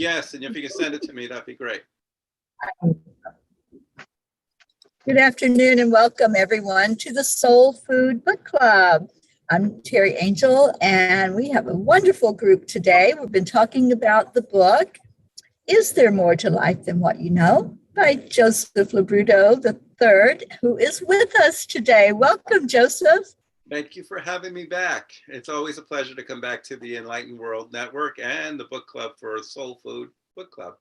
Yes, and if you can send it to me, that'd be great. Good afternoon and welcome everyone to the Soul Food Book Club. I'm Teri Angel and we have a wonderful group today. We've been talking about the book, Is There More to Life Than What You Know? By Joseph Labruto III, who is with us today. Welcome, Joseph. Thank you for having me back. It's always a pleasure to come back to the Enlightened World Network and the book club for Soul Food Book Club.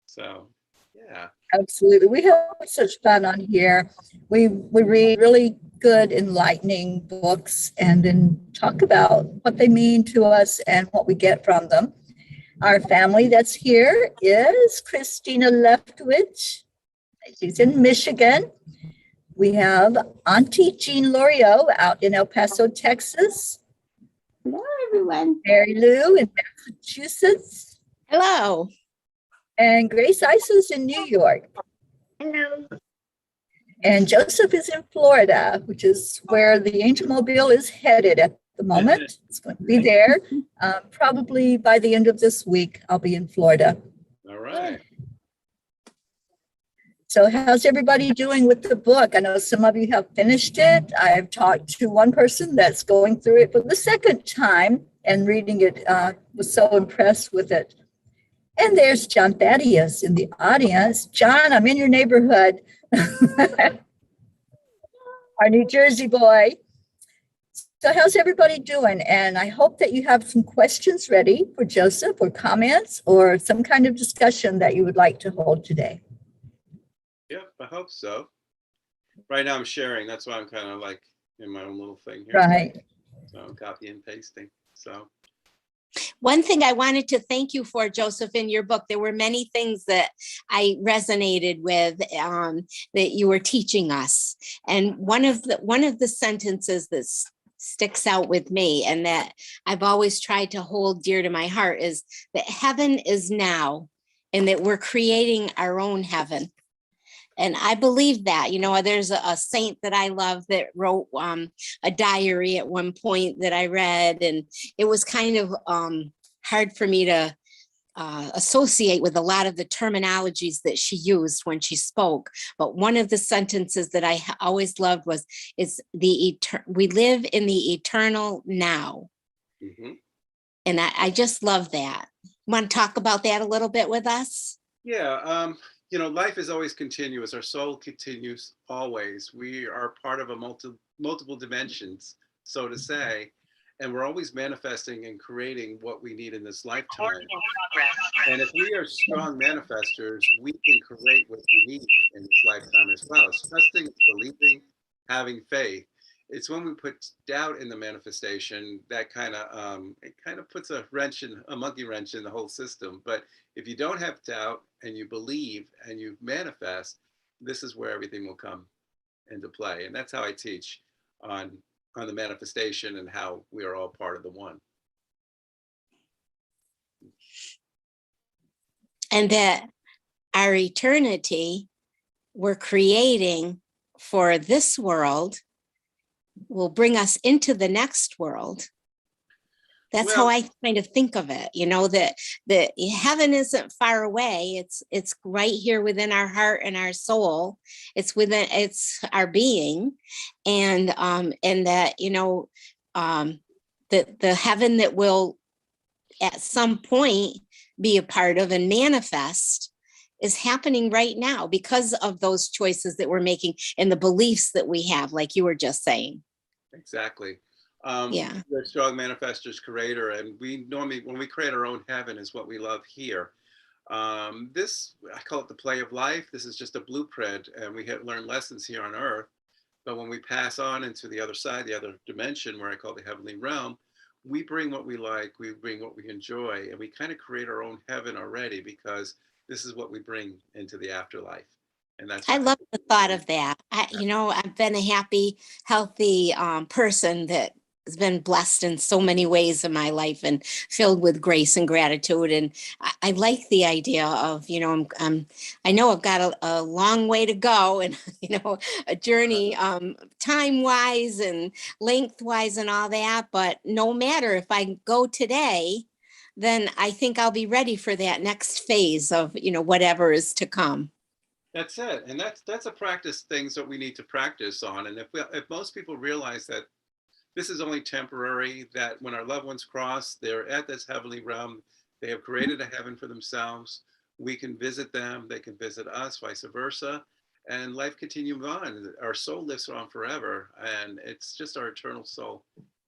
So, yeah. Absolutely. We have such fun on here. We read really good, enlightening books and then talk about what they mean to us and what we get from them. Our family that's here is Christina Leftwich. She's in Michigan. We have Auntie Jean Loriot out in El Paso, Texas. Hello, everyone. Mary Lou in Massachusetts. Hello. And Grace Isis in New York. Hello. And Joseph is in Florida, which is where the Angel Mobile is headed at the moment. It's going to be there. Probably by the end of this week, I'll be in Florida. All right. So how's everybody doing with the book? I know some of you have finished it. I've talked to one person that's going through it for the second time and reading it, was so impressed with it. And there's John Thaddeus in the audience. John, I'm in your neighborhood. Our New Jersey boy. So how's everybody doing? And I hope that you have some questions ready for Joseph or comments or some kind of discussion that you would like to hold today. Yep, I hope so. Right now I'm sharing. That's why I'm kind of like in my own little thing here. Right. So I'm copy and pasting. So. One thing I wanted to thank you for, Joseph, in your book, there were many things that I resonated with that you were teaching us. And one of the sentences that sticks out with me and that I've always tried to hold dear to my heart is that heaven is now and that we're creating our own heaven. And I believe that, you know, there's a saint that I love that wrote a diary at one point that I read, and it was kind of hard for me to associate with a lot of the terminologies that she used when she spoke. But one of the sentences that I always loved is we live in the eternal now. Mm-hmm. And I just love that. Want to talk about that a little bit with us? Yeah. You know, life is always continuous. Our soul continues always. We are part of a multiple dimensions, so to say, and we're always manifesting and creating what we need in this lifetime. And if we are strong manifestors, we can create what we need in this lifetime as well. It's trusting, believing, having faith. It's when we put doubt in the manifestation that kind of puts a monkey wrench in the whole system. But if you don't have doubt and you believe and you manifest, this is where everything will come into play. And that's how I teach on the manifestation and how we are all part of the one. And that our eternity we're creating for this world will bring us into the next world. That's how I kind of think of it, you know, that heaven isn't far away. It's right here within our heart and our soul. It's our being. And that, you know, the heaven that will at some point be a part of and manifest is happening right now because of those choices that we're making and the beliefs that we have, like you were just saying. Exactly. We're strong manifestors, creator, and we normally, when we create our own heaven, is what we love here. This, I call it the play of life. This is just a blueprint, and we learn lessons here on Earth. But when we pass on into the other side, the other dimension, where I call the heavenly realm, we bring what we like, we bring what we enjoy, and we kind of create our own heaven already, because this is what we bring into the afterlife. And that's I love the thought of that. You know, I've been a happy, healthy person that has been blessed in so many ways in my life and filled with grace and gratitude. And I like the idea of, you know, I know I've got a long way to go and, you know, a journey time wise and length wise and all that. But no matter if I go today, then I think I'll be ready for that next phase of, whatever is to come. That's it. And that's a practice things that we need to practice on. And if most people realize that this is only temporary, that when our loved ones cross, they're at this heavenly realm, they have created a heaven for themselves. We can visit them, they can visit us, vice versa. And life continues on. Our soul lives on forever. And it's just our eternal soul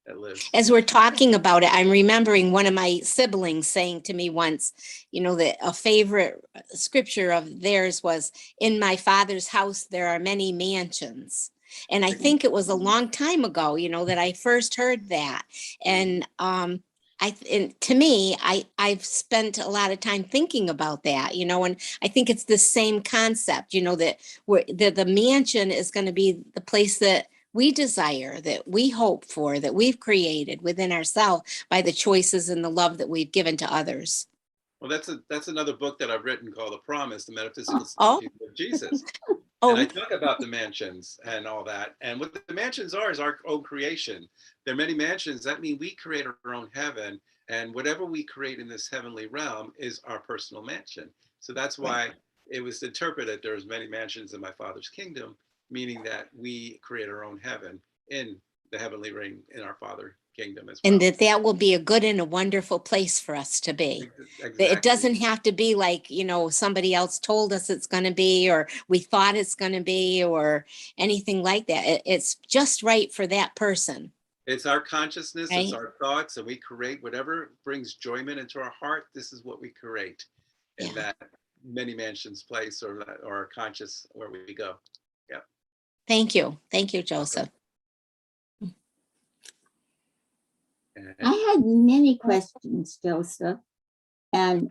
that lives. As we're talking about it, I'm remembering one of my siblings saying to me once, that a favorite scripture of theirs was, "In my Father's house, there are many mansions." And I think it was a long time ago, that I first heard that. And to me, I've spent a lot of time thinking about that, and I think it's the same concept, that the mansion is going to be the place that we desire, that we hope for, that we've created within ourselves by the choices and the love that we've given to others. Well, that's another book that I've written called The Promise, the Metaphysical Oh, Teachings of Jesus. And I oh, talk about the mansions and all that. And what the mansions are is our own creation. There are many mansions. That means we create our own heaven. And whatever we create in this heavenly realm is our personal mansion. So that's why it was interpreted there's many mansions in my Father's kingdom, meaning that we create our own heaven in the heavenly ring in our Father kingdom as well. and that will be a good and a wonderful place for us to be. Exactly. It doesn't have to be like, somebody else told us it's going to be, or we thought it's going to be, or anything like that. It's just right for that person. It's our consciousness, right? It's our thoughts, and we create whatever brings enjoyment into our heart. This is what we create in that many mansions place or our conscious where we go. Yeah. Thank you, Joseph. I had many questions, Joseph, and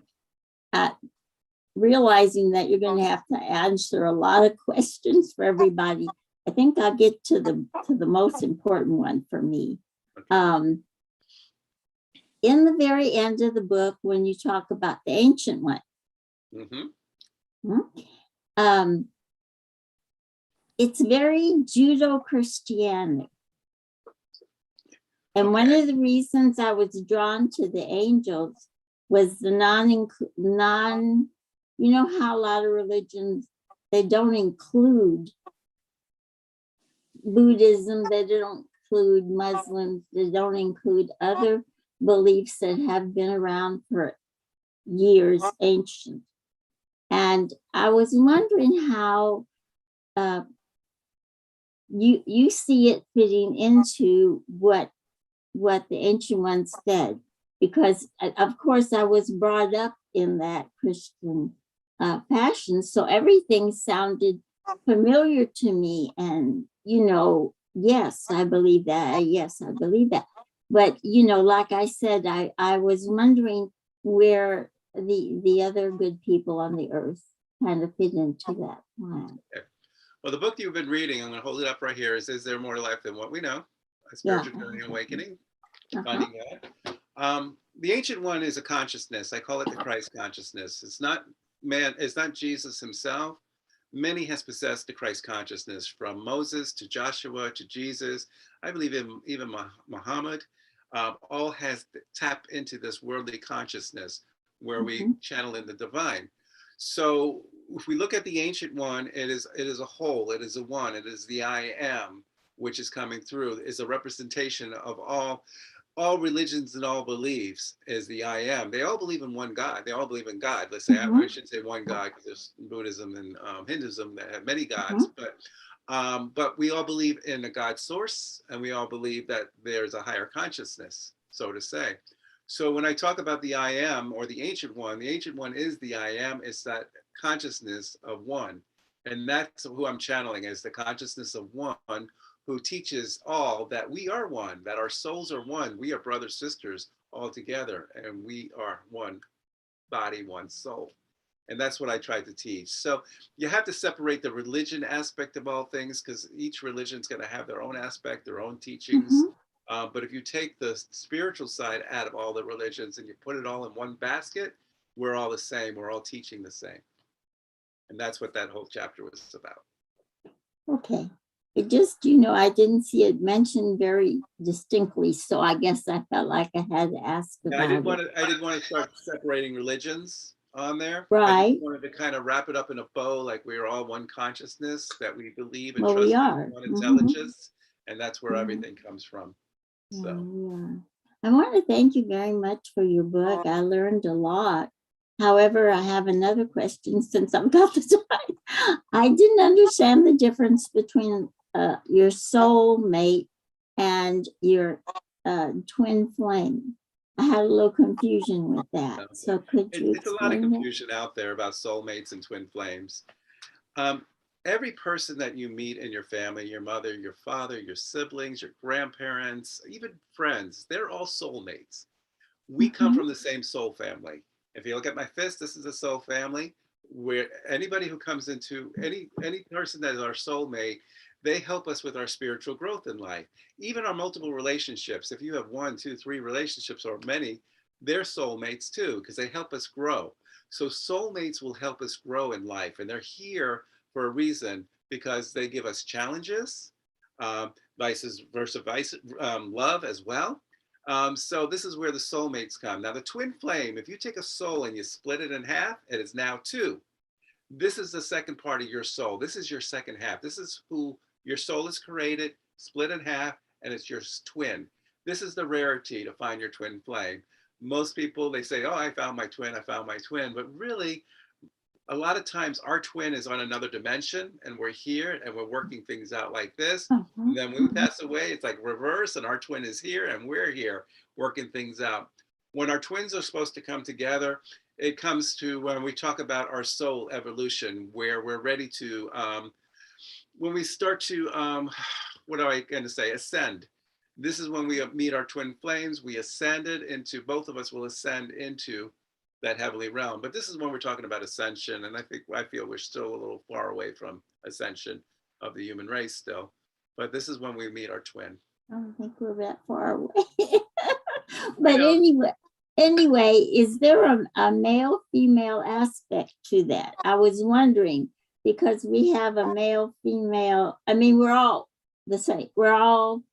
realizing that you're going to have to answer a lot of questions for everybody, I think I'll get to the most important one for me. In the very end of the book, when you talk about the ancient one, it's very Judeo-Christianic. And one of the reasons I was drawn to the angels was the you know how a lot of religions, they don't include Buddhism, they don't include Muslims, they don't include other beliefs that have been around for years, ancient. And I was wondering how you see it fitting into what the ancient ones said, because of course I was brought up in that Christian fashion, so everything sounded familiar to me. And yes, I believe that. Yes, I believe that. But like I said, I was wondering where the other good people on the earth kind of fit into that plan. Well, the book you've been reading, I'm going to hold it up right here, is There More to Life Than What We Know? A Spiritual Journey and Awakening. Finding God. The ancient one is a consciousness. I call it the Christ consciousness. It's not man, it's not Jesus himself. Many has possessed the Christ consciousness, from Moses to Joshua to Jesus. I believe even Muhammad, all has tapped into this worldly consciousness where we channel in the divine. So if we look at the ancient one, it is a whole, it is a one, it is the I am, which is coming through, is a representation of all religions and all beliefs, is the I am. They all believe in one God. They all believe in God. Let's say, I should say one God, because there's Buddhism and Hinduism that have many gods, but we all believe in a God source, and we all believe that there's a higher consciousness, so to say. So when I talk about the I am, or the ancient one is the I am. It's that consciousness of one. And that's who I'm channeling, is the consciousness of one, who teaches all that we are one, that our souls are one. We are brothers, sisters all together, and we are one body, one soul. And that's what I tried to teach. So you have to separate the religion aspect of all things, because each religion is going to have their own aspect, their own teachings. But if you take the spiritual side out of all the religions and you put it all in one basket, we're all the same. We're all teaching the same. And that's what that whole chapter was about. Okay. it just, you know, I didn't see it mentioned very distinctly, so I guess I felt like I had to ask Yeah, about it. I didn't want to start separating religions on there. I just Right. wanted to kind of wrap it up in a bow, like we are all one consciousness, that we believe and Well, we trust in are. one Mhm. intelligence, and that's where Yeah. everything comes from. Yeah, So we are. I want to thank you very much for your book. I learned a lot. However, I have another question since I've got the time. I didn't understand the difference between your soul mate and your twin flame. I had a little confusion with that. okay. So could you It's a lot of explain that? confusion out there about soulmates and twin flames. Um, every person that you meet in your family, your mother, your father, your siblings, your grandparents, even friends, they're all soulmates. We come Mhm. from the same soul family. If you look at my fist, this is a soul family where anybody who comes into any person that is our soulmate, they help us with our spiritual growth in life. Even our multiple relationships, if you have one, two, three relationships or many, they're soulmates too, because they help us grow. So soulmates will help us grow in life, and they're here for a reason because they give us challenges, vice versa, love as well. So this is where the soulmates come. Now the twin flame, if you take a soul and you split it in half, it is now two. This is the second part of your soul. This is your second half. This is who your soul is created, split in half, and it's your twin. This is the rarity to find your twin flame. Most people, they say, oh, I found my twin, I found my twin. But really, a lot of times our twin is on another dimension and we're here and we're working things out like this. And Mhm. then when we pass away, it's like reverse and our twin is here and we're here working things out. When our twins are supposed to come together, it comes to when we talk about our soul evolution, where we're ready to, when we start to, what am I going to say, ascend. This is when we meet our twin flames. We ascended into, both of us will ascend into that heavenly realm. But this is when we're talking about ascension. And I feel we're still a little far away from ascension of the human race still. But this is when we meet our twin. I don't think we're that far away. I But know. anyway, is there a male female aspect to that? I was wondering because we have a male female. I mean, we're all the same. We're all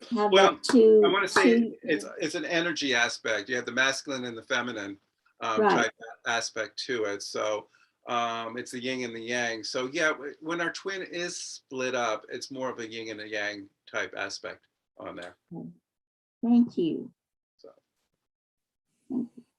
have Well, that two. I want to say it's an energy aspect. You have the masculine and the feminine Right. type aspect to it. So it's the yin and the yang. So yeah, when our twin is split up, it's more of a yin and a yang type aspect on there. Thank you. So,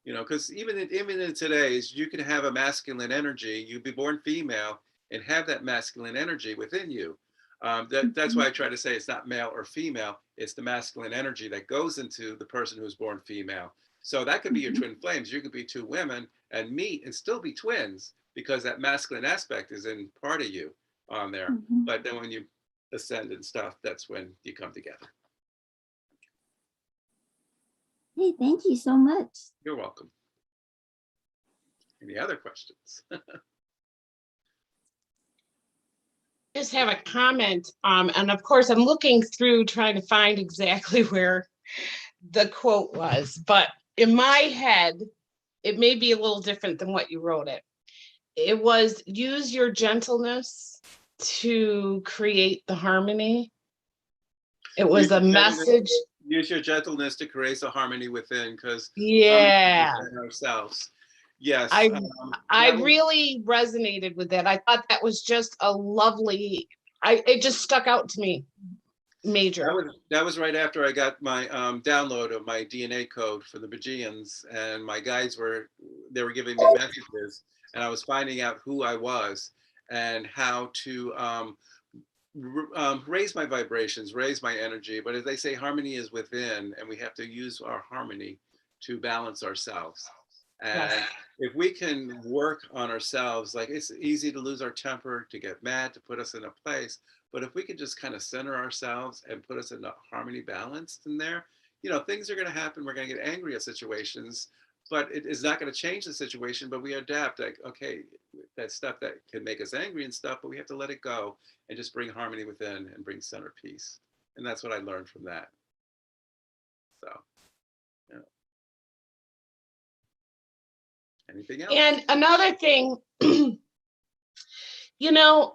you know, because even in today's, you can have a masculine energy. You be born female and have that masculine energy within you. That's why I try to say it's not male or female. It's the masculine energy that goes into the person who's born female. So that could be your twin flames. You could be two women and meet and still be twins because that masculine aspect is in part of you on there. Mhm. But then when you ascend and stuff, that's when you come together. Hey, thank you so much. You're welcome. Any other questions? Just have a comment. And of course, I'm looking through trying to find exactly where the quote was, but in my head, it may be a little different than what you wrote it. It was use your gentleness to create the harmony. It was a message. Use your gentleness to create a harmony within, because Yeah. within ourselves. Yes. I really resonated with that. I thought that was just a lovely, it just stuck out to me major. That was right after I got my download of my DNA code for the Bajians, and my guides were giving me messages, and I was finding out who I was and how to raise my vibrations, raise my energy. But as they say, harmony is within, and we have to use our harmony to balance ourselves. And Yes. if we can work on ourselves, like it's easy to lose our temper, to get mad, to put us in a place. But if we could just kind of center ourselves and put us in a harmony balance in there, you know, things are going to happen. We're going to get angry at situations, but it is not going to change the situation. But we adapt, like, okay, that stuff that can make us angry and stuff, but we have to let it go and just bring harmony within and bring center peace. And that's what I learned from that. So, yeah. Anything else? And another thing, you know,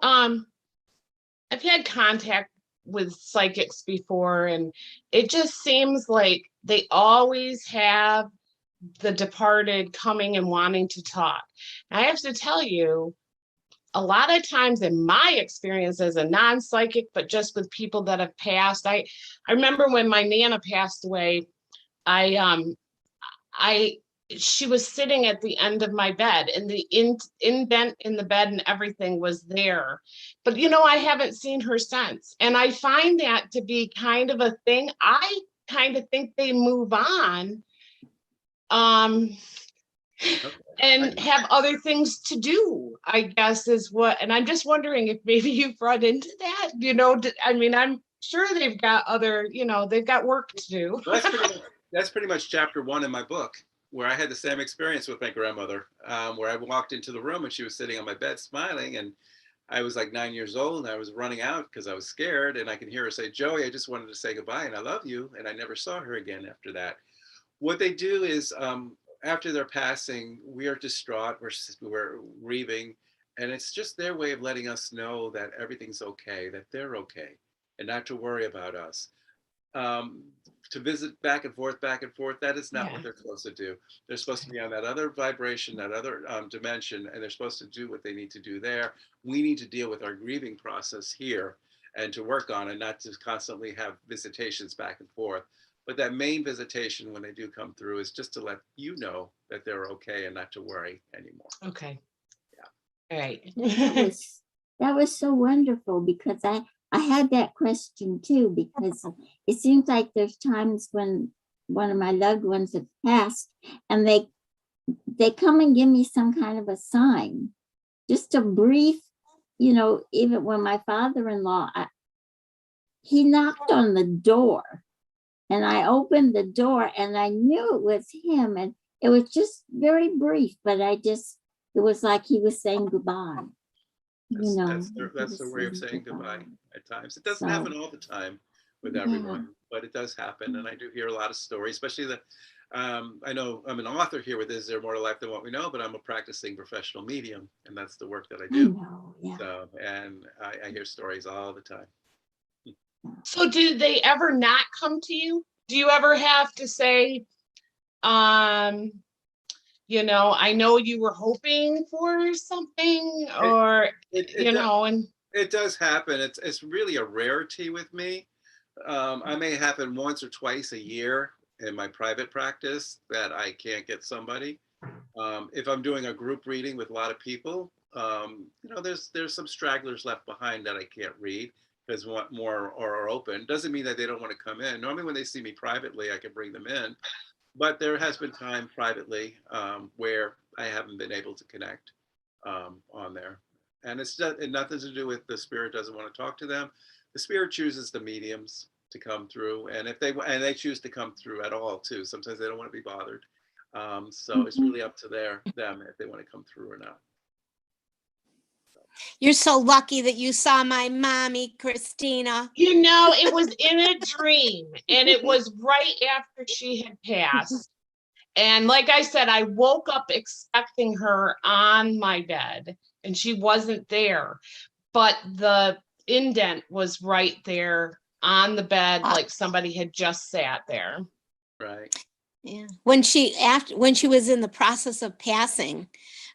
I've had contact with psychics before, and it just seems like they always have the departed coming and wanting to talk. And I have to tell you, a lot of times in my experience as a non-psychic, but just with people that have passed, I remember when my Nana passed away, she was sitting at the end of my bed, and the indent in the bed and everything was there. But I haven't seen her since. And I find that to be kind of a thing. I kind of think they move on. And have other things to do, I guess, is what, and I'm just wondering if maybe you've run into that, I mean, I'm sure they've got other, they've got work to do. Well, that's pretty much chapter 1 in my book, where I had the same experience with my grandmother, where I walked into the room and she was sitting on my bed smiling, and I was like 9 years old, and I was running out because I was scared, and I can hear her say, "Joey, I just wanted to say goodbye and I love you," and I never saw her again after that. What they do is, after their passing, we are distraught, we're grieving, and it's just their way of letting us know that everything's okay, that they're okay, and not to worry about us. To visit back and forth, that is not what they're supposed to do. They're supposed to be on that other vibration, that other dimension, and they're supposed to do what they need to do there. We need to deal with our grieving process here and to work on it, not to constantly have visitations back and forth. But that main visitation, when they do come through, is just to let you know that they're okay and not to worry anymore. Okay. Yeah. All right. That was so wonderful, because I had that question too, because it seems like there's times when one of my loved ones have passed, and they come and give me some kind of a sign, just a brief, even when my father-in-law, he knocked on the door, and I opened the door and I knew it was him, and it was just very brief, but it was like he was saying goodbye. That's the way of saying goodbye at times. It doesn't happen all the time with everyone, but it does happen. And I do hear a lot of stories, especially I know I'm an author here with Is There More to Life Than What We Know, but I'm a practicing professional medium, and that's the work that I do. So, and I hear stories all the time. So do they ever not come to you? Do you ever have to say, I know you were hoping for something, or, It does happen. It's really a rarity with me. I may happen once or twice a year in my private practice that I can't get somebody. If I'm doing a group reading with a lot of people, there's some stragglers left behind that I can't read because more are open. Doesn't mean that they don't want to come in. Normally when they see me privately, I can bring them in. But there has been time privately where I haven't been able to connect on there. And it's nothing to do with the spirit doesn't want to talk to them. The spirit chooses the mediums to come through. And if they choose to come through at all too. Sometimes they don't want to be bothered. So it's really up to them if they want to come through or not. You're so lucky that you saw my mommy, Christina. It was in a dream, and it was right after she had passed. And like I said, I woke up expecting her on my bed, and she wasn't there. But the indent was right there on the bed, like somebody had just sat there. Right. Yeah. When she was in the process of passing,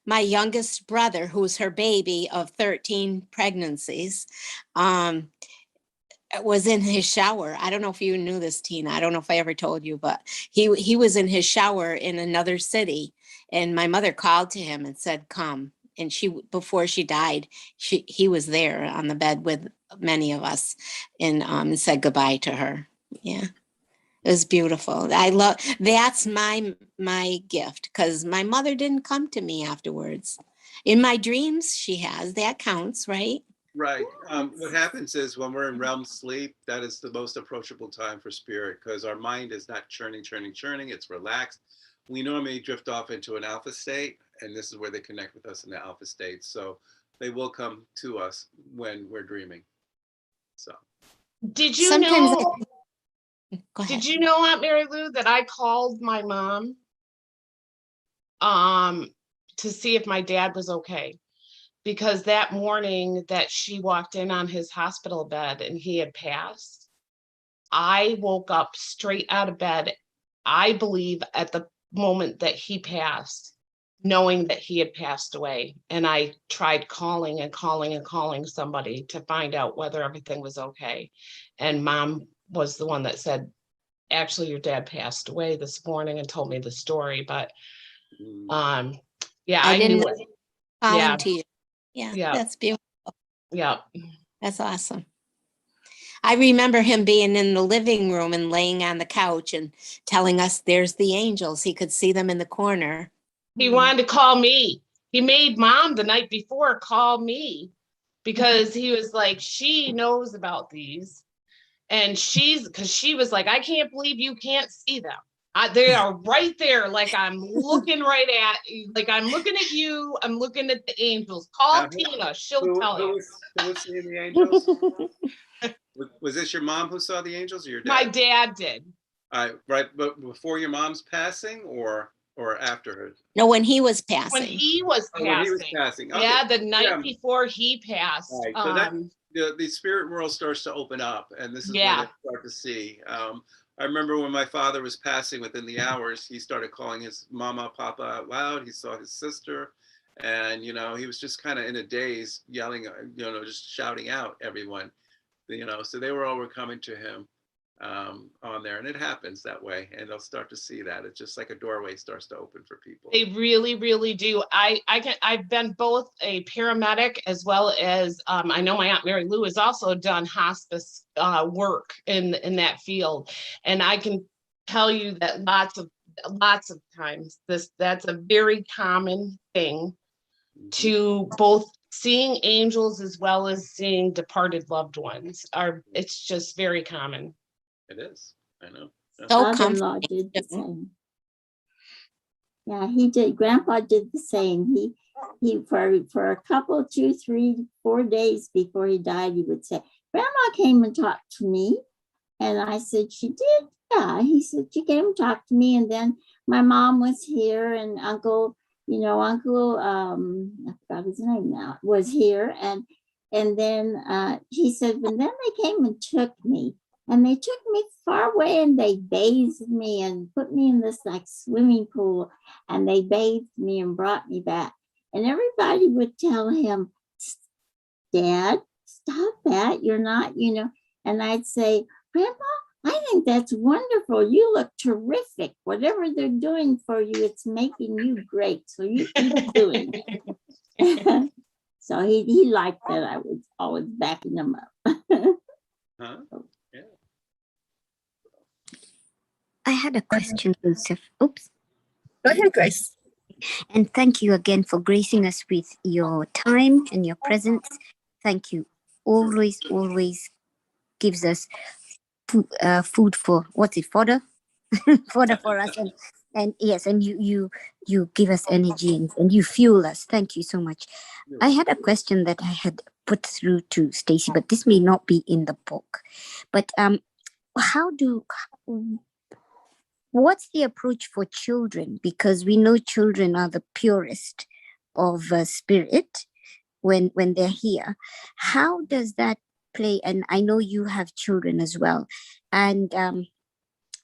my youngest brother, who's her baby of 13 pregnancies, was in his shower. I don't know if you knew this, Tina. I don't know if I ever told you, but he was in his shower in another city, and my mother called to him and said, "Come." And before she died, he was there on the bed with many of us, and said goodbye to her. Yeah. It was beautiful. That's my gift, because my mother didn't come to me afterwards. In my dreams, she has. That counts, right? Right. What happens is when we're in REM sleep, that is the most approachable time for spirit, because our mind is not churning. It's relaxed. We normally drift off into an alpha state, and this is where they connect with us in the alpha state. So they will come to us when we're dreaming. So. Did you Sometimes know? Go ahead. Did you know, Aunt Mary Lou, that I called my mom to see if my dad was okay? because that morning that she walked in on his hospital bed and he had passed, I woke up straight out of bed, I believe at the moment that he passed, knowing that he had passed away. And I tried calling and calling and calling somebody to find out whether everything was okay. And Mom was the one that said, actually, your dad passed away this morning, and told me the story. But yeah, I I didn't knew know it. calling Yeah, to you. Yeah, yeah, that's beautiful. yeah. That's awesome. I remember him being in the living room and laying on the couch and telling us there's the angels. He could see them in the corner. He wanted to call me. He made Mom the night before call me because he was like, she knows about these. And because she was like, I can't believe you can't see them. They are right there. Like I'm looking like I'm looking at you. I'm looking at the angels. Call Tina. She'll tell you. Who was seeing the angels? Was this your mom who saw the angels or your dad? My dad did. Right, but before your mom's passing or after her? No, when he was passing. When he was passing. When he was passing. Okay. Yeah, the night before he passed. Right. So that the spirit world starts to open up, and this is when they start to see. I remember when my father was passing, within the hours, he started calling his mama, papa out loud. He saw his sister, and he was just kind of in a daze, yelling, just shouting out everyone, so they were all coming to him on there, and it happens that way, and they'll start to see that. It's just like a doorway starts to open for people. They really, really do. I've been both a paramedic as well as I know my Aunt Mary Lou has also done hospice work in that field, and I can tell you that lots of times that's a very common thing to both seeing angels as well as seeing departed loved ones. It's just very common. It is. I know. Father-in-law did the same. Yeah, he did. Grandpa did the same. He for a couple, 2, 3, 4 days before he died, he would say, Grandma came and talked to me. And I said, she did? Yeah. He said, she came and talked to me. And then my mom was here, and Uncle, I forgot his name now, was here. And then he said, and then they came and took me. And they took me far away, and they bathed me and put me in this like swimming pool, and they bathed me and brought me back. And everybody would tell him, Dad, stop that. You're not, And I'd say, Grandpa, I think that's wonderful. You look terrific. Whatever they're doing for you, it's making you great. So you keep doing it. So he liked that I was always backing him up. Huh? I had a question, Joseph. Oops. Go ahead, Grace. And thank you again for gracing us with your time and your presence. Thank you. Always gives us food for, fodder? Fodder for us. And yes, and you give us energy and you fuel us. Thank you so much. I had a question that I had put through to Stacy, but this may not be in the book. But what's the approach for children? Because we know children are the purest of spirit when they're here. How does that play? And I know you have children as well. And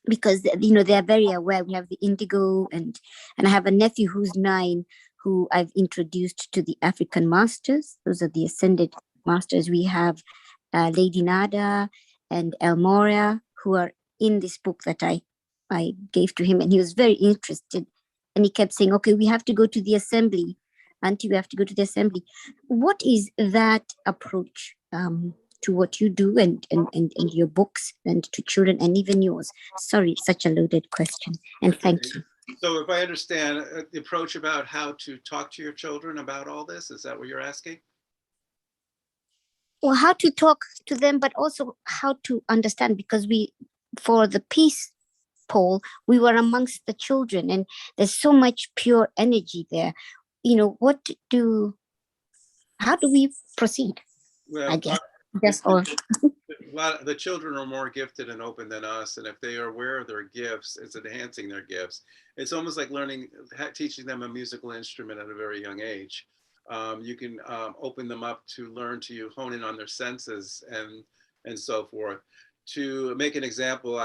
because, they're very aware. We have the indigo and I have a nephew who's 9 who I've introduced to the African masters. Those are the ascended masters. We have Lady Nada and Elmora, who are in this book that I gave to him, and he was very interested, and he kept saying, okay, we have to go to the assembly. Auntie, we have to go to the assembly. What is that approach to what you do and your books and to children and even yours? Sorry, such a loaded question, and thank you. So if I understand, the approach about how to talk to your children about all this, is that what you're asking? Well, how to talk to them, but also how to understand, because for the peace poll, we were amongst the children, and there's so much pure energy there. How do we proceed? Well, I guess that's all. The children are more gifted and open than us, and if they are aware of their gifts, it's enhancing their gifts. It's almost like teaching them a musical instrument at a very young age. You can open them up to learn to hone in on their senses and so forth. To make an example,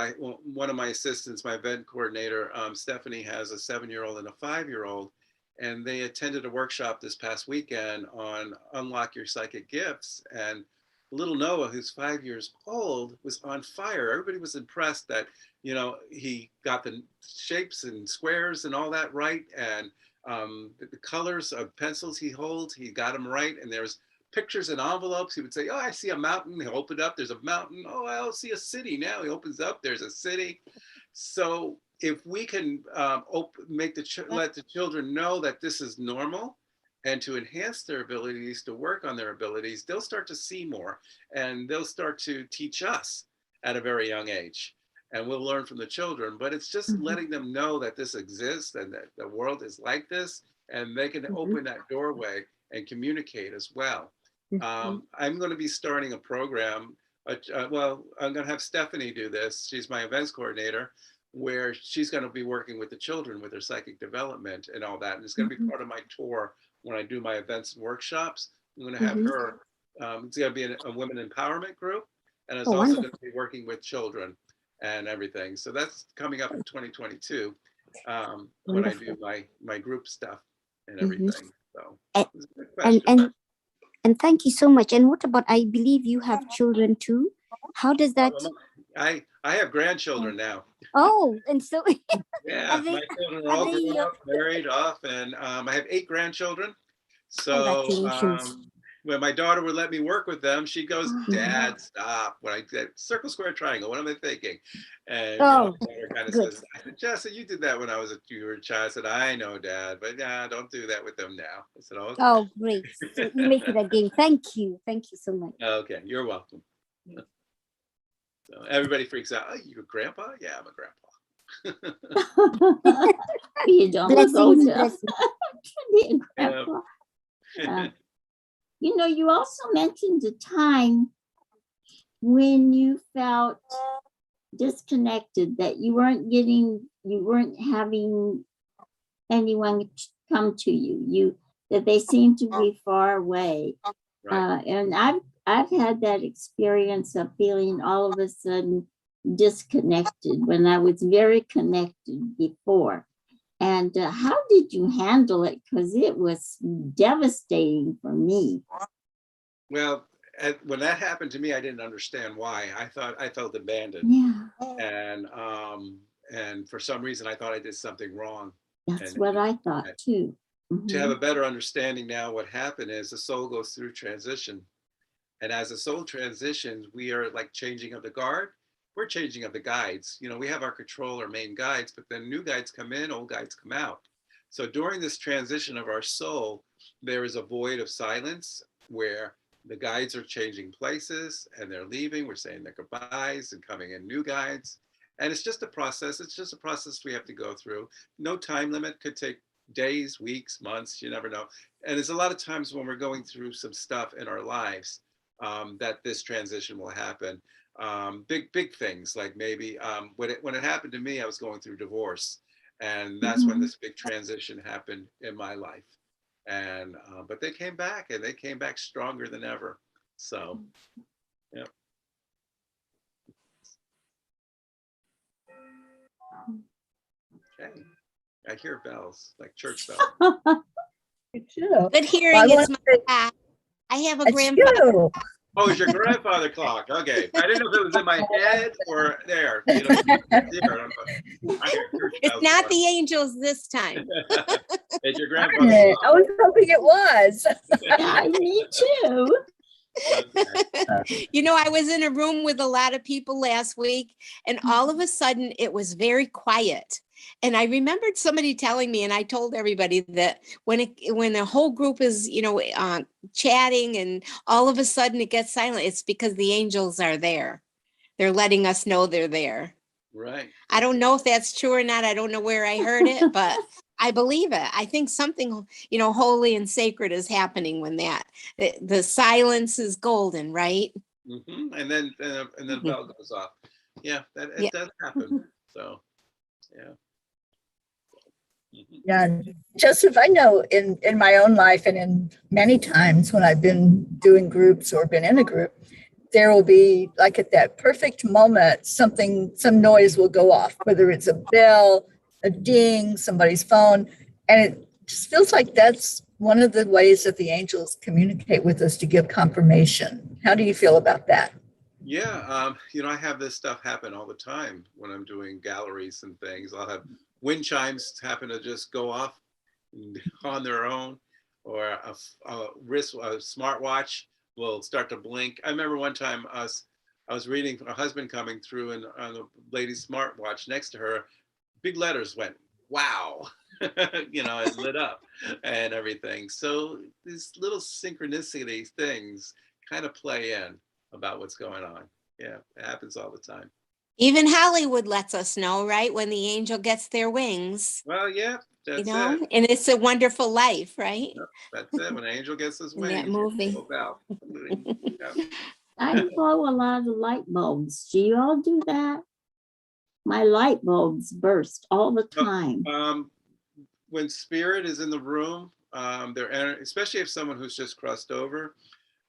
one of my assistants, my event coordinator, Stephanie, has a 7-year-old and a 5-year-old, and they attended a workshop this past weekend on unlock your psychic gifts. And little Noah, who's 5 years old, was on fire. Everybody was impressed that, he got the shapes and squares and all that right. And the colors of pencils he holds, he got them right. And there's pictures in envelopes. He would say, oh, I see a mountain. He'll open it up. There's a mountain. Oh, I see a city now. He opens up. There's a city. So if we can let the children know that this is normal, and to enhance their abilities, to work on their abilities, they'll start to see more, and they'll start to teach us at a very young age. And we'll learn from the children, but it's just letting them know that this exists and that the world is like this, and they can open that doorway and communicate as well. I'm going to be starting a program. Well, I'm going to have Stephanie do this. She's my events coordinator, where she's going to be working with the children with their psychic development and all that. And it's going to be part of my tour when I do my events and workshops. I'm going to have her, it's going to be a women empowerment group. And it's also going to be working with children and everything. So that's coming up in 2022 when I do my group stuff and everything. So and thank you so much. And what about, I believe you have children too. How does that? I have grandchildren now. Oh, and so yeah, my children are all grown up, married off, and I have 8 grandchildren. So when my daughter would let me work with them, she goes, Dad, stop. When I get circle, square, triangle, what am I thinking? And my daughter kind of says, Jessa, you did that when you were a child. I said, I know, Dad, but don't do that with them now. I said, okay. Oh, great. So you make it again. Thank you so much. Okay, you're welcome. So everybody freaks out. Oh, you're a grandpa? Yeah, I'm a grandpa. You don't look old enough to be a grandpa. You also mentioned a time when you felt disconnected, that you weren't having anyone come to you, that they seemed to be far away. Right. And I've had that experience of feeling all of a sudden disconnected when I was very connected before. And how did you handle it? Because it was devastating for me. Well, when that happened to me, I didn't understand why. I felt abandoned. Yeah. And for some reason, I thought I did something wrong. That's what I thought too. To have a better understanding now, what happened is the soul goes through transition. And as the soul transitions, we are like changing of the guard. We're changing of the guides. We have our control, our main guides, but then new guides come in, old guides come out. So during this transition of our soul, there is a void of silence where the guides are changing places and they're leaving. We're saying their goodbyes and coming in new guides. And it's just a process. It's just a process we have to go through. No time limit, could take days, weeks, months, you never know. And there's a lot of times when we're going through some stuff in our lives that this transition will happen. Big things, like maybe when it happened to me, I was going through divorce. And that's when this big transition happened in my life. And but they came back, and they came back stronger than ever. So, yeah. Okay. I hear bells, like church bells. Good hearing is my path. I have a grandfather. Oh, it's your grandfather clock. Okay. I didn't know if it was in my head or there. It's not the angels this time. It's your grandfather clock. I was hoping it was. Yeah, me too. I was in a room with a lot of people last week, and all of a sudden it was very quiet. And I remembered somebody telling me, and I told everybody that when the whole group is, chatting, and all of a sudden it gets silent, it's because the angels are there. They're letting us know they're there. Right. I don't know if that's true or not. I don't know where I heard it, but I believe it. I think something, holy and sacred is happening when the silence is golden, right? Mm-hmm. And then the bell goes off. Yeah, it does happen. So, yeah. Yeah, Joseph, I know in my own life and in many times when I've been doing groups or been in a group, there will be like at that perfect moment, some noise will go off, whether it's a bell, a ding, somebody's phone. And it just feels like that's one of the ways that the angels communicate with us to give confirmation. How do you feel about that? Yeah, I have this stuff happen all the time when I'm doing galleries and things. I'll have wind chimes happen to just go off on their own, or a smartwatch will start to blink. I remember one time I was reading a husband coming through, and on a lady's smartwatch next to her, big letters went, "Wow." It lit up and everything. So these little synchronicity things kind of play in about what's going on. Yeah, it happens all the time. Even Hollywood lets us know, right? When the angel gets their wings, Well, yeah, you that's know, it. and It's a Wonderful Life, right? Yep, that's it. When an angel gets his In that wings, movie. look out. Yep. I blow a lot of light bulbs. Do you all do that? My light bulbs burst all the time. When spirit is in the room, especially if someone who's just crossed over,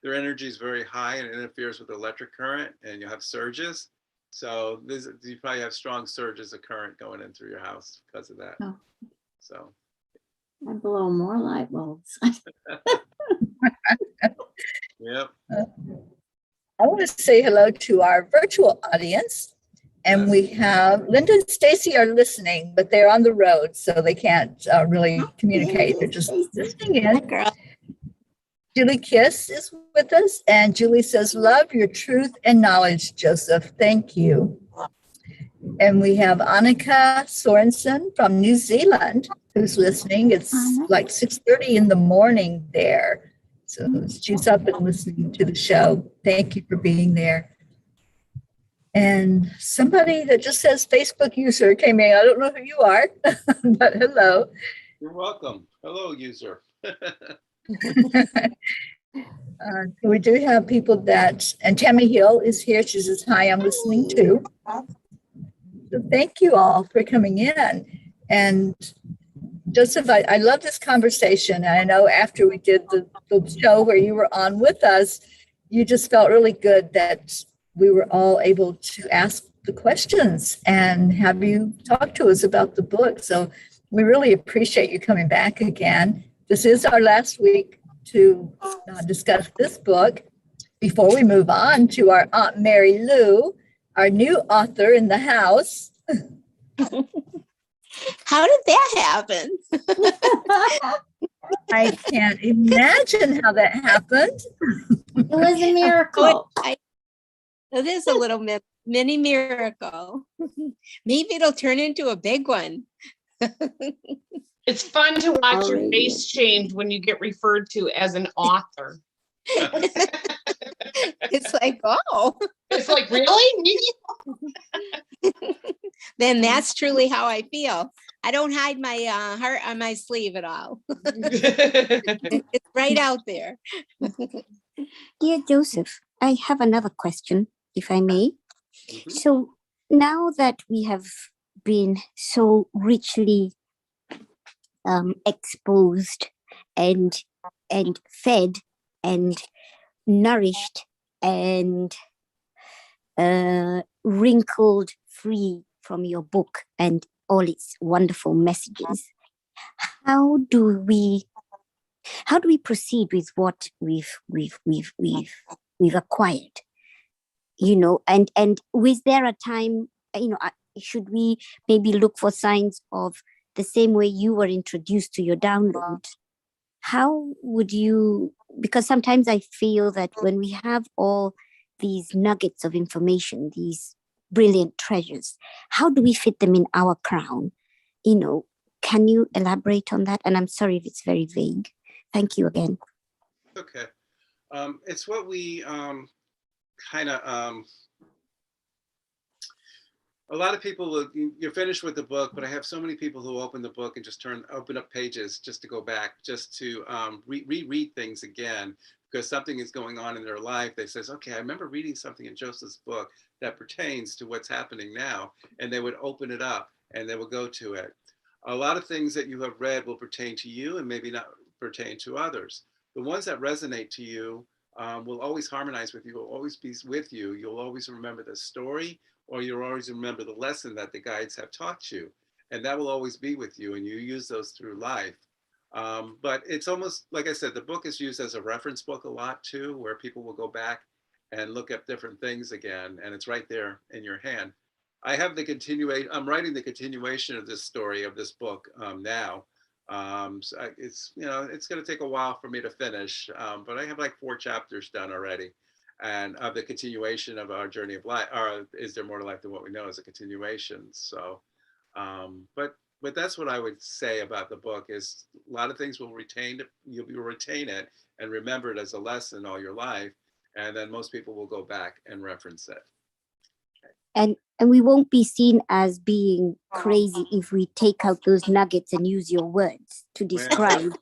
their energy is very high and it interferes with the electric current, and you have surges. So you probably have strong surges of current going in through your house because of that. Oh. So I blow more light bulbs. yep. I want to say hello to our virtual audience. And we have Linda and Stacy are listening, but they're on the road, so they can't really communicate. They're just listening in. Girl. Julie Kiss is with us, and Julie says, "Love your truth and knowledge, Joseph. Thank you." And we have Annika Sorensen from New Zealand who's listening. It's like 6:30 in the morning there. So she's up and listening to the show. Thank you for being there. And somebody that just says Facebook user came in. I don't know who you are, but hello. You're welcome. Hello, user. So we do have people and Tammy Hill is here. She says, "Hi, I'm listening too." So thank you all for coming in. And Joseph, I love this conversation. I know after we did the show where you were on with us, you just felt really good that we were all able to ask the questions and have you talk to us about the book. So we really appreciate you coming back again. This is our last week to discuss this book before we move on to our Aunt Mary Lou, our new author in the house. How did that happen? I can't imagine how that happened. It was a miracle. It is a little mini miracle. Maybe it'll turn into a big one. It's fun to watch your Alrighty. face change when you get referred to as an author. It's like, oh, It's like, really? Me? then that's truly how I feel. I don't hide my heart on my sleeve at all. It's right out there. Dear Joseph, I have another question, if I may. Mhm. So now that we have been so richly exposed and fed and nourished and wrinkled free from your book and all its wonderful messages, how do we proceed with what we've acquired? And was there a time, should we maybe look for signs of the same way you were introduced to your download? How would you, because sometimes I feel that when we have all these nuggets of information, these brilliant treasures, how do we fit them in our crown? Can you elaborate on that? And I'm sorry if it's very vague. Thank you again. Okay. It's what we kind of, a lot of people you're finished with the book, but I have so many people who open the book and just open up pages just to go back, just to reread things again, because something is going on in their life. They says, okay, I remember reading something in Joseph's book that pertains to what's happening now. And they would open it up and they would go to it. A lot of things that you have read will pertain to you and maybe not pertain to others. The ones that resonate to you will always harmonize with you, will always be with you. You'll always remember the story, or you'll always remember the lesson that the guides have taught you. And that will always be with you, and you use those through life. But it's almost, like I said, the book is used as a reference book a lot too, where people will go back and look up different things again, and it's right there in your hand. I have the continuation, I'm writing the continuation of this story, of this book now. So it's, you know, it's going to take a while for me to finish, but I have like 4 chapters done already. And of the continuation of our journey of life, or is there more to life than what we know, is a continuation. So, but that's what I would say about the book, is a lot of things will retain, you'll retain it and remember it as a lesson all your life. And then most people will go back and reference it. And we won't be seen as being crazy if we take out those nuggets and use your words to describe.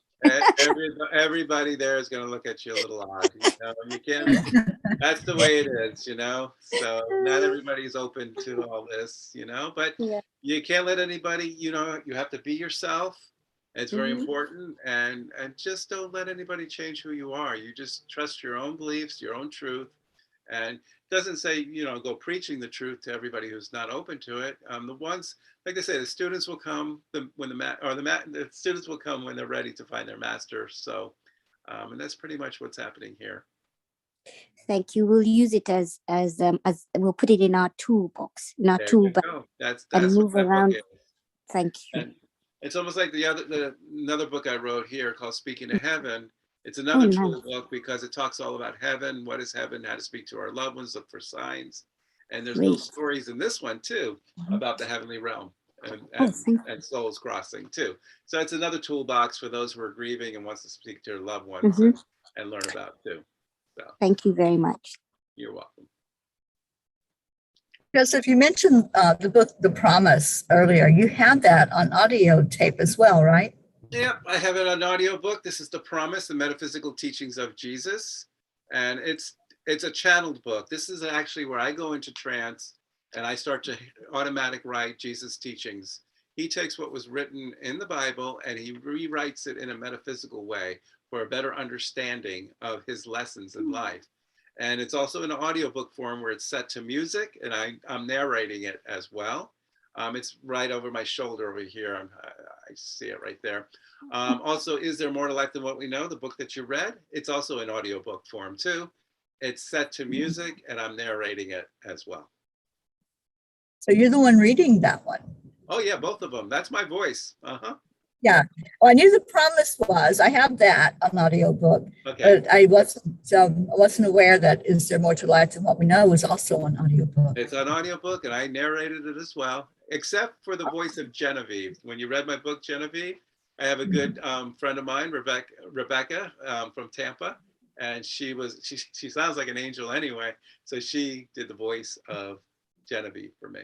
Everybody there is going to look at you a little odd. You know, you can't. That's the way it is, you know. So not everybody's open to all this, you know. But Yeah. you can't let anybody. You know, you have to be yourself. It's very important, and just don't let anybody change who you are. You just trust your own beliefs, your own truth, and doesn't say, you know, go preaching the truth to everybody who's not open to it. The ones, like I say, the students will come when the students will come when they're ready to find their master. So, and that's pretty much what's happening here. Thank you. We'll use it as we'll put it in our toolbox, in our There tool you bag, go. That's and what move that book around. is. Thank you. And it's almost like another book I wrote here called Speaking to Heaven. It's another nice. tool book because it talks all about heaven. What is heaven? How to speak to our loved ones, look for signs. And there's little Great. stories in this one too about the heavenly realm Oh, thank and souls crossing too. So it's another toolbox for those who are grieving and wants to speak to their loved ones and learn about too. So Thank you very much. you're welcome. Joseph, you mentioned the book, The Promise, earlier. You had that on audio tape as well, right? Yep, I have it on audio book. This is The Promise, the Metaphysical Teachings of Jesus. And it's a channeled book. This is actually where I go into trance and I start to automatic write Jesus' teachings. He takes what was written in the Bible and he rewrites it in a metaphysical way for a better understanding of his lessons in life. And it's also in an audiobook form where it's set to music and I'm narrating it as well. It's right over my shoulder over here. I see it right there. Also, Is There More to Life Than What We Know? The book that you read, it's also in audiobook form too. It's set to music and I'm narrating it as well. So you're the one reading that one. Oh yeah, both of them. That's my voice. Yeah. Well, I knew The Promise was. I have that on audiobook, Okay. but I wasn't aware that Is There More to Life Than What We Know was also on audiobook. It's on audiobook and I narrated it as well, except for the voice of Genevieve. When you read my book, Genevieve, I have a good friend of mine, Rebecca from Tampa, and she sounds like an angel anyway. So she did the voice of Genevieve for me.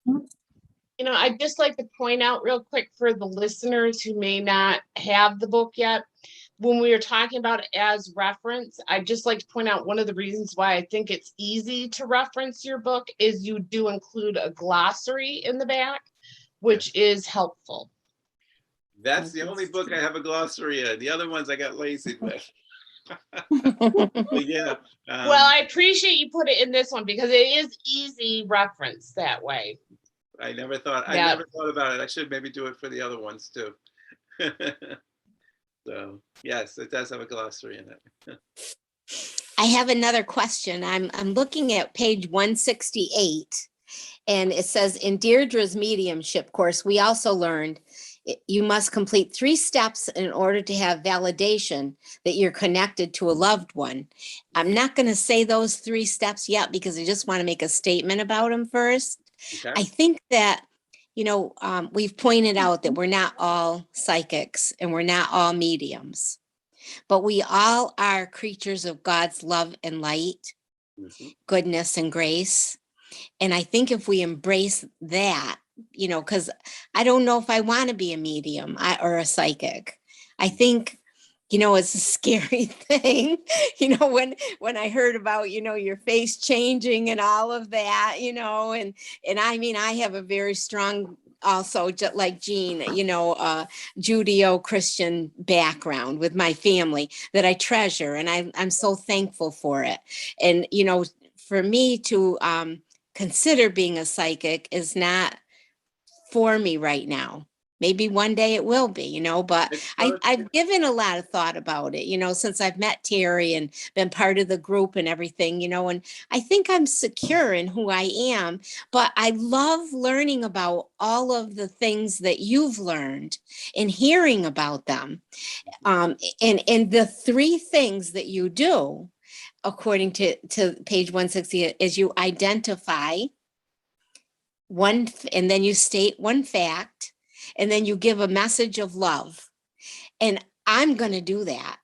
You know, I'd just like to point out real quick for the listeners who may not have the book yet, when we were talking about it as reference, I'd just like to point out one of the reasons why I think it's easy to reference your book is you do include a glossary in the back, which is helpful. That's the only book I have a glossary in. The other ones I got lazy with. Yeah. Well, I appreciate you put it in this one because it is easy reference that way. I never thought about it. I should maybe do it for the other ones too. So yes, it does have a glossary in it. I have another question. I'm looking at page 168, and it says, in Deirdre's mediumship course, we also learned you must complete 3 steps in order to have validation that you're connected to a loved one. I'm not going to say those 3 steps yet because I just want to make a statement about them first. Okay. I think that, you know, we've pointed out that we're not all psychics and we're not all mediums, but we all are creatures of God's love and light, goodness and grace. And I think if we embrace that, you know, because I don't know if I want to be a medium or a psychic. I think, you know, it's a scary thing, you know, when I heard about, you know, your face changing and all of that, you know, and I mean, I have a very strong also just like Jean, Judeo-Christian background with my family that I treasure, and I'm so thankful for it. And for me to consider being a psychic is not for me right now. Maybe one day it will be, but I've given a lot of thought about it, since I've met Teri and been part of the group and everything, and I think I'm secure in who I am, but I love learning about all of the things that you've learned and hearing about them. And the three things that you do, according to page 160, is you identify one, and then you state one fact, and then you give a message of love. And I'm going to do that.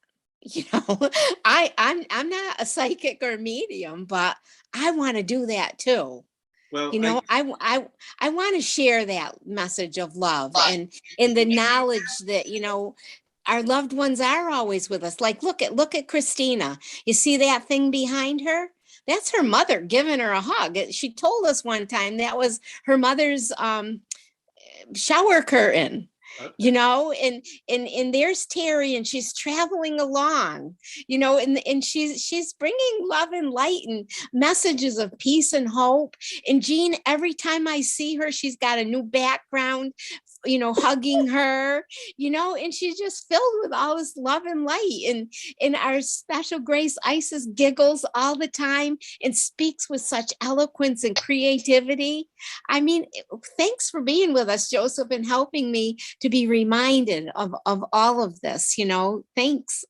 I'm not a psychic or medium, but I want to do that too. Well, I want to share that message of love and in the knowledge that, our loved ones are always with us. Like, look at Christina. You see that thing behind her? That's her mother giving her a hug. She told us one time that was her mother's shower curtain. okay. And there's Teri, and she's traveling along, and she's bringing love and light and messages of peace and hope. And Jean, every time I see her, she's got a new background, hugging her, and she's just filled with all this love and light. And our special Grace Isis giggles all the time and speaks with such eloquence and creativity. I mean, thanks for being with us, Joseph, and helping me to be reminded of all of this. Thanks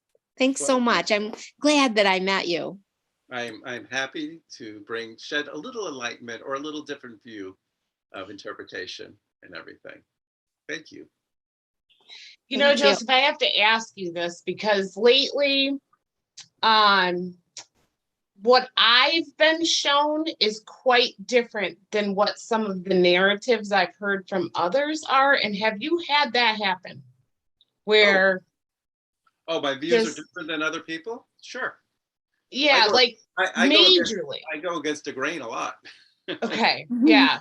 so much. I'm glad that I met you. I'm happy to shed a little enlightenment or a little different view of interpretation and everything. Thank you. Thank you. Joseph, I have to ask you this because lately, what I've been shown is quite different than what some of the narratives I've heard from others are. And have you had that happen? Where my views are different than other people? Sure. Yeah, I majorly. go against the grain a lot. Okay. Yeah.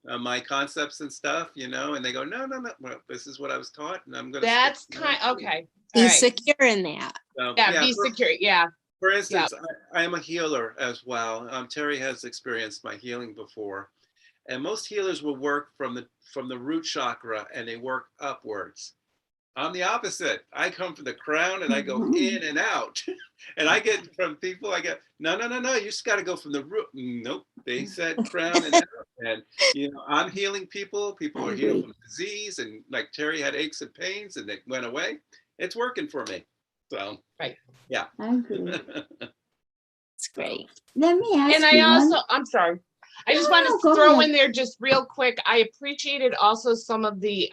My concepts and stuff, and they go, no. Well, this is what I was taught, and I'm going to. That's okay. Be secure in that. So, be secure. Yeah. For instance, I am a healer as well. Teri has experienced my healing before, and most healers will work from the root chakra, and they work upwards. I'm the opposite. I come from the crown and I go in and out. And I get from people, I get, no, you just got to go from the root. Nope. They said crown and out. And, I'm healing people. People are healed from disease. And like Teri had aches and pains and they went away. It's working for me. So, right. Yeah. I agree. It's great. Let me ask and you. I'm sorry. I just want to throw in there just real quick. I appreciated also some of the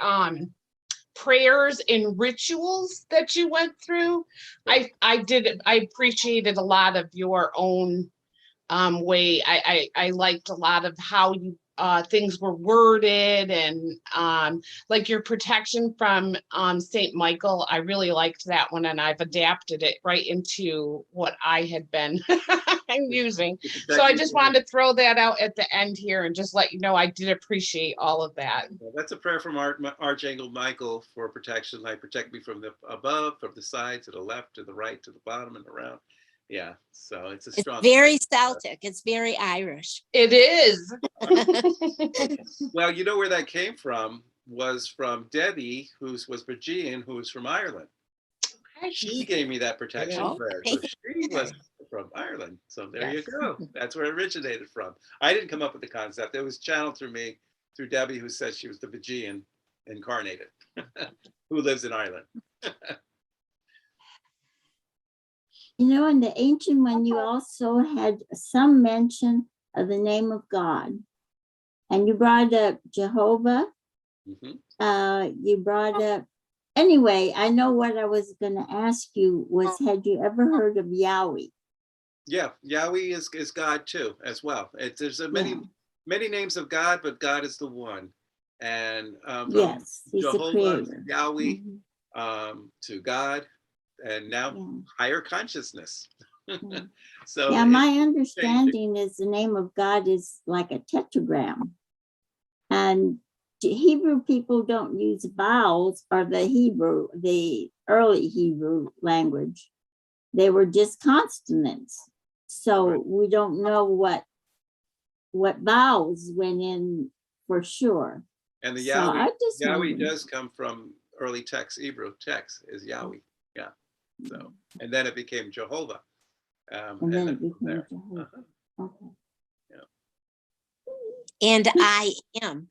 prayers and rituals that you went through. I appreciated a lot of your own way. I liked a lot of how you things were worded, and like your protection from Saint Michael. I really liked that one, and I've adapted it right into what I had been using. So I just wanted to throw that out at the end here and just let you know I did appreciate all of that. That's a prayer from Archangel Michael for protection. Like, protect me from the above, from the side, to the left, to the right, to the bottom, and around. Yeah, so it's a strong. It's very Celtic. It's very Irish. It is. Well, where that came from was from Debbie, who was Fijian, who was from Ireland. She gave me that protection prayer. So she was from Ireland. So there you go. That's where it originated from. I didn't come up with the concept. It was channeled through me, through Debbie, who said she was the Fijian incarnated, who lives in Ireland. In the ancient one, you also had some mention of the name of God. And you brought up Jehovah. Mm-hmm. You brought up, anyway, I know what I was going to ask you was, had you ever heard of Yahweh? Yeah, Yahweh is God too, as well. There's many names of God, but God is the one. And yes, he's Jehovah, the creator. Yahweh, to God, and now higher consciousness. So my understanding is the name of God is like a tetragram. And Hebrew people don't use vowels, or the early Hebrew language. They were just consonants. So we don't know what vowels went in for sure. And the So I Yahweh, just Yahweh wondered. does come from early text, Hebrew text is Yahweh. Yeah. So, and then it became Jehovah. And then it from became there. Jehovah. Okay. And I am.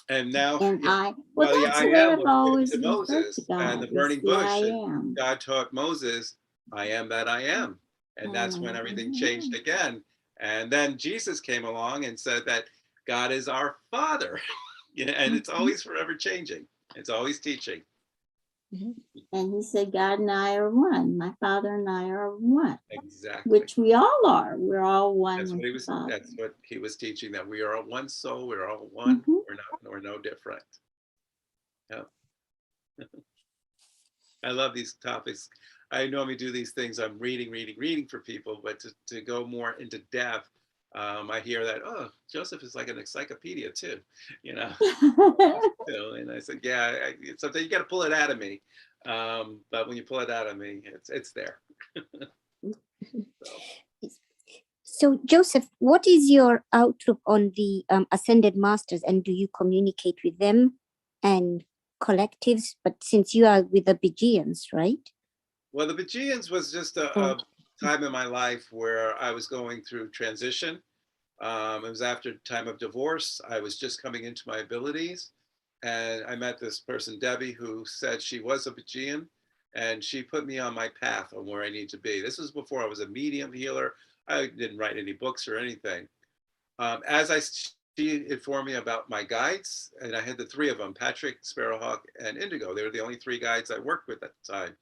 And now, And yeah, well, the that's I the way am I've was always given to referred to Moses God. and the is burning the I bush. And am. God taught Moses, I am that I am. And that's when everything changed again. And then Jesus came along and said that God is our Father. And it's always forever changing. It's always teaching. And he said, God and I are one. My Father and I are one. Exactly. Which we all are. We're all one. That's with what he the was. Father. That's what he was teaching. That we are all one soul. We're all one. We're no different. Yeah. I love these topics. I normally do these things. I'm reading for people, but to go more into depth, I hear that, oh, Joseph is like an encyclopedia too, you know. And I said, yeah, sometimes you got to pull it out of me, but when you pull it out of me, it's there. So, Joseph, what is your outlook on the ascended masters, and do you communicate with them and collectives? But since you are with the Bejians, right? Well, the Bejians was just a time in my life where I was going through transition. It was after time of divorce. I was just coming into my abilities. And I met this person, Debbie, who said she was a Bejian. And she put me on my path on where I need to be. This was before I was a medium healer. I didn't write any books or anything. She informed me about my guides, and I had the three of them, Patrick, Sparrowhawk, and Indigo. They were the only three guides I worked with at the time.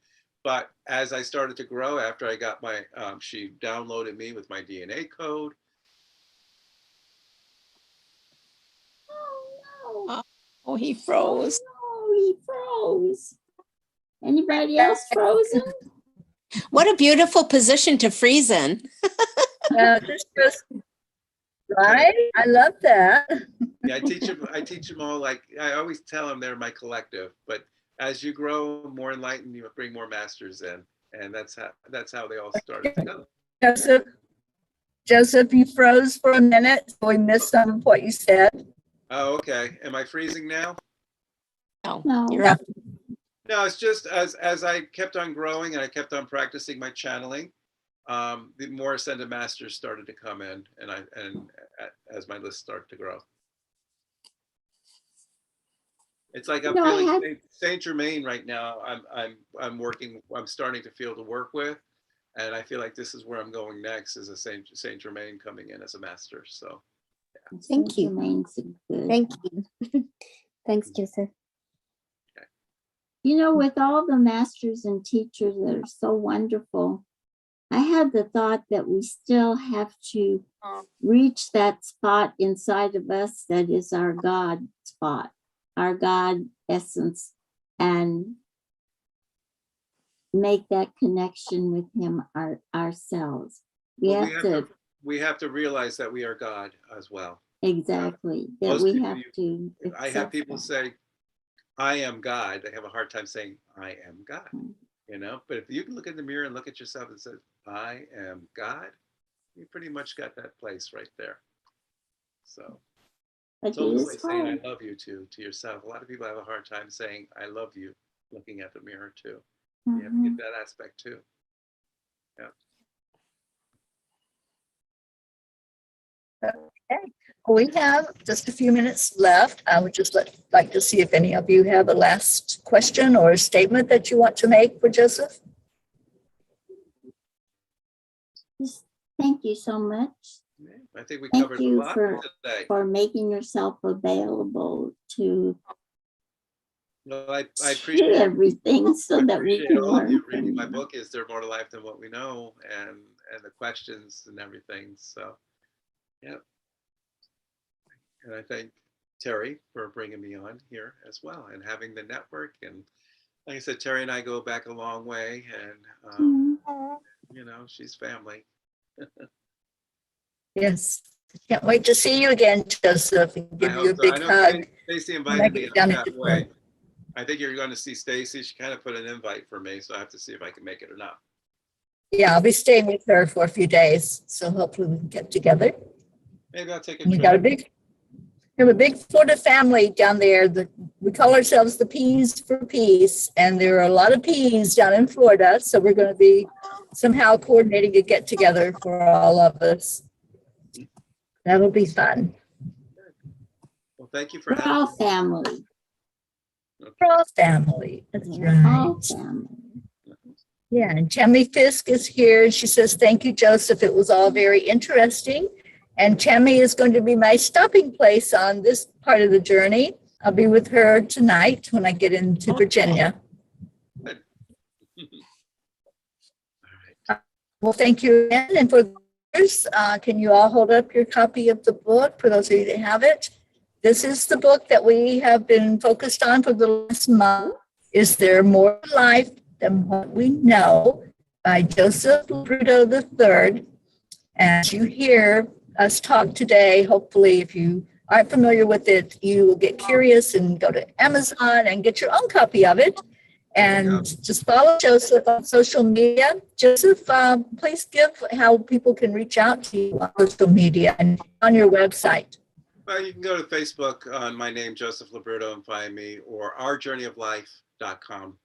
But as I started to grow, after I got my, she downloaded me with my DNA code. Oh, no. Oh, he froze. Oh, no, he froze. Anybody else frozen? What a beautiful position to freeze in. Just right. I love that. Yeah, I teach them all, like, I always tell them they're my collective, but as you grow more enlightened, you bring more masters in. And that's how they all started to go. Joseph, you froze for a minute, so we missed some of what you said. Oh, okay. Am I freezing now? No. You're up. No, it's just as I kept on growing and I kept on practicing my channeling, the more ascended masters started to come in, and as my list started to grow. It's like I'm feeling Saint Germain right now. I'm working. I'm starting to feel to work with, and I feel like this is where I'm going next. Is a Saint Germain coming in as a master. So, yeah. Thank you. Thank you. Thanks, Joseph. Okay. You know, with all the masters and teachers that are so wonderful, I had the thought that we still have to reach that spot inside of us that is our God spot, our God essence, and make that connection with him ourselves. We have to realize that we are God as well. Exactly. That Most we people, have to. I have people say, I am God. They have a hard time saying, I am God. You know, but if you can look in the mirror and look at yourself and say, I am God, you pretty much got that place right there. So it's almost like saying I love you to yourself. A lot of people have a hard time saying I love you looking at the mirror too. You have to get that aspect too. Yeah. Okay. We have just a few minutes left. I would just like to see if any of you have a last question or a statement that you want to make for Joseph. Thank you so much. I think we covered a lot today. For making yourself available to I appreciate everything so that we can all of learn. you reading my book. Is there more to life than what we know, and the questions and everything. So, yeah. And I thank Teri for bringing me on here as well and having the network. And like I said, Teri and I go back a long way, and you know, she's family. Yes. Can't wait to see you again, Joseph, and I give you a hope so. I big know hug. Stacy when I invited me get up down that into way. town. I think you're going to see Stacy. She kind of put an invite for me, so I have to see if I can make it or not. Yeah, I'll be staying with her for a few days, so hopefully we can get together. Maybe I'll take a We got a trip. we have a big Florida family down there. We call ourselves the Peas for Peace, and there are a lot of peas down in Florida. So we're going to be somehow coordinating a get together for all of us. That'll be fun. Well, thank you for We're having all me. family. We're all family. That's We're all right. family. Yeah, and Tammy Fisk is here. She says, thank you, Joseph. It was all very interesting. And Tammy is going to be my stopping place on this part of the journey. I'll be with her tonight when I get into Virginia. All right. Well, thank you again. And for others, can you all hold up your copy of the book for those of you that have it? This is the book that we have been focused on for the last month. Is There More to Life Than What We Know by Joseph Labruto III. As you hear us talk today, hopefully if you aren't familiar with it, you will get curious and go to Amazon and get your own copy of it. And just follow Joseph on social media. Joseph, please give how people can reach out to you on social media and on your website. Well, you can go to Facebook on my name, Joseph Labruto, and find me, or ourjourneyoflife.com,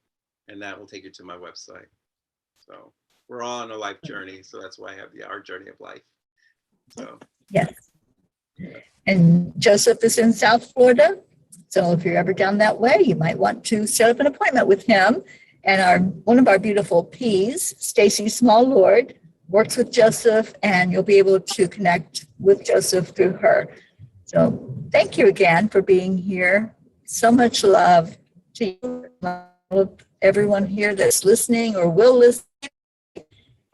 and that will take you to my website. So we're all on a life journey, so that's why I have the Our Journey of Life. So Yes. And Joseph is in South Florida. So if you're ever down that way, you might want to set up an appointment with him. And one of our beautiful P's, Stacy Small Lord, works with Joseph, and you'll be able to connect with Joseph through her. So thank you again for being here. So much love to you, everyone here that's listening or will listen.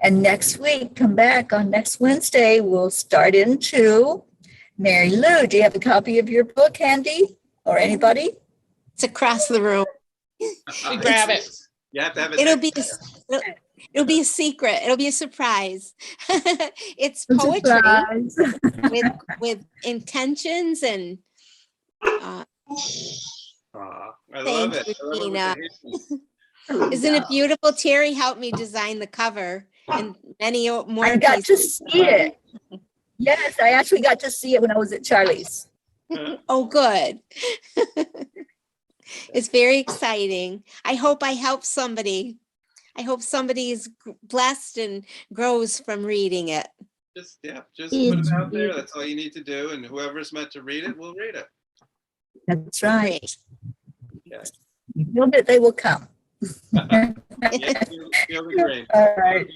And next week, come back on next Wednesday, we'll start into Mary Lou. Do you have a copy of your book handy, or anybody? It's across the room. We grab it. You have to have it. It'll be a secret. It'll be a surprise. It's A poetry surprise. with intentions and I love thank it. you, I love it with Tina. the hints. Isn't it beautiful? Teri helped me design the cover and many more I got to pieces. see it. Yes, I actually got to see it when I was at Charlie's. Oh, good. It's very exciting. I hope I help somebody. I hope somebody is blessed and grows from reading it. Just put it out there. That's all you need to do, and whoever's meant to read it will read it. That's right. Okay. You build it, they will come. Yeah, feel the dream. All right.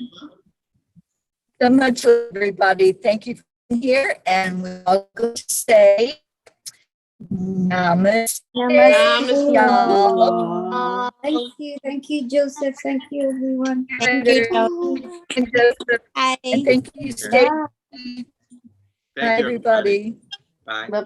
So much, everybody. Thank you for being here, and we're all going to say namaste. Namaste. Y'all. Thank you, Joseph. Thank you, everyone. Thank you, And Joseph. Bye. And thank you, Stacy. Bye. Thank Bye, you, everybody. Bye.